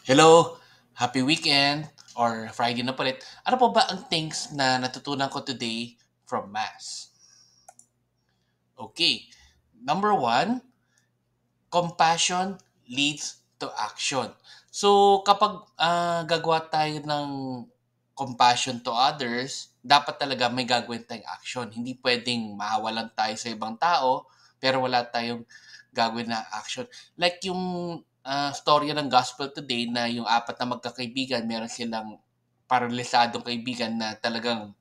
Hello! Happy weekend! Or Friday na palit. Ano po ba ang things na natutunan ko today from Mass? Okay. Number one, compassion leads to action. So, kapag gagawa tayo ng compassion to others, dapat talaga may gagawin tayong action. Hindi pwedeng maawalan tayo sa ibang tao, pero wala tayong gagawin na action. Like yung storya ng gospel today na yung apat na magkakaibigan, meron silang paralisadong kaibigan na talagang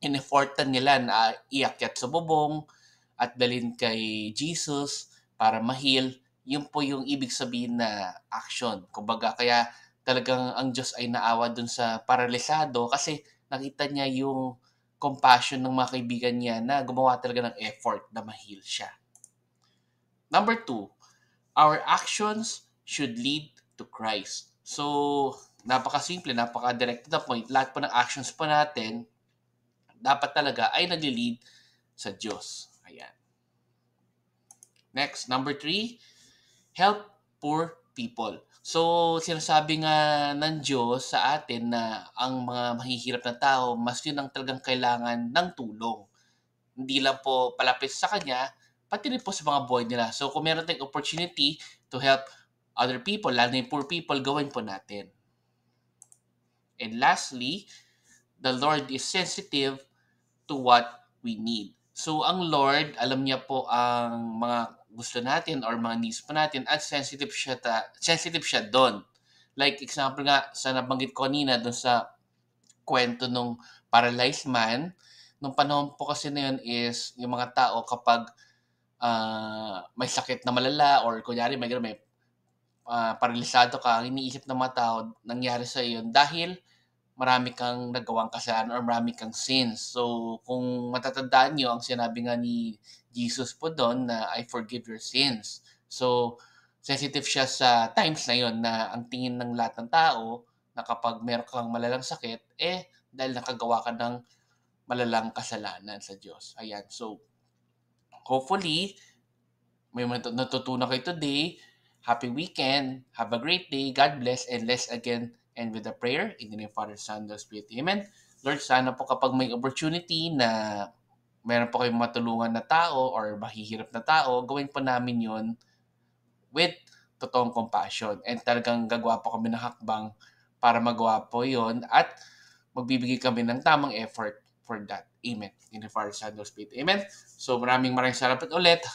in-effortan nila na iakyat sa bubong at dalhin kay Jesus para ma-heal. Yun po yung ibig sabihin na action. Kumbaga, kaya talagang ang Diyos ay naawa dun sa paralisado kasi nakita niya yung compassion ng mga kaibigan niya na gumawa talaga ng effort na ma-heal siya. Number two, our actions should lead to Christ. So, napaka-simple, napaka-direct to the point. Lahat po ng actions po natin, dapat talaga ay nagli-lead sa Diyos. Ayan. Next, number three, help poor people. So, sinasabi nga ng Diyos sa atin na ang mga mahihirap na tao, mas yun ang talagang kailangan ng tulong. Hindi lang po palapit sa Kanya, pati rin po sa mga buhay nila. So, kung meron tayong opportunity to help other people, lalo na yung poor people, gawin po natin. And lastly, the Lord is sensitive to what we need. So, ang Lord, alam niya po ang mga gusto natin or mga needs po natin at sensitive siya doon. Like example nga sa nabanggit ko kanina doon sa kwento nung paralyzed man, nung panahon po kasi na yun is yung mga tao kapag may sakit na malala or kunyari may paralisado ka, ang iniisip ng mga tao, nangyari sa iyo dahil marami kang nagawang kasalanan or marami kang sins. So, kung matatandaan nyo, ang sinabi nga ni Jesus po doon na I forgive your sins. So, sensitive siya sa times na yon na ang tingin ng lahat ng tao na kapag meron kang malalang sakit, dahil nakagawa ka ng malalang kasalanan sa Diyos. Ayan. So, hopefully, may natutunan kayo today. Happy weekend. Have a great day. God bless. And let's again end with a prayer in the name of Father, Son, and Spirit. Amen. Lord, sana po kapag may opportunity na meron po kayong matulungan na tao or mahihirap na tao, gawin po namin yon with totoong compassion. And talagang gagawa po kami ng hakbang para magawa po yon at magbibigay kami ng tamang effort for that. Amen. In the Father, Son, and Spirit. Amen. So maraming salamat ulit.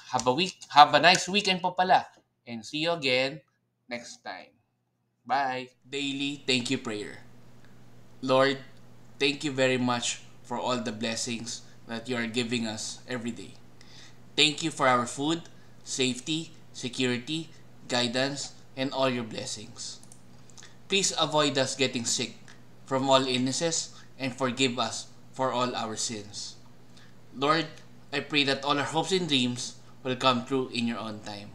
Have a nice weekend po pala. And see you again next time. Bye. Daily thank you prayer. Lord, thank you very much for all the blessings that you are giving us every day. Thank you for our food, safety, security, guidance, and all your blessings. Please avoid us getting sick from all illnesses and forgive us for all our sins. Lord, I pray that all our hopes and dreams will come true in your own time.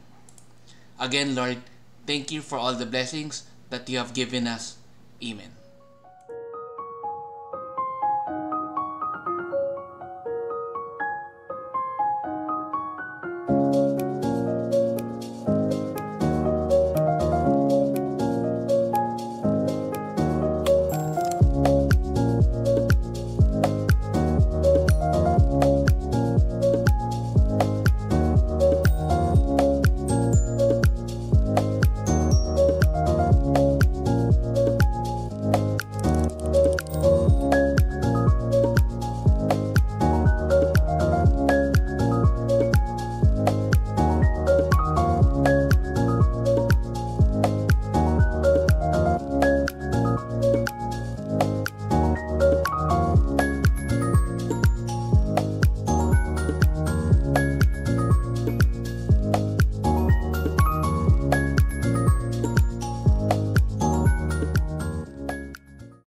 Again, Lord, thank you for all the blessings that you have given us. Amen.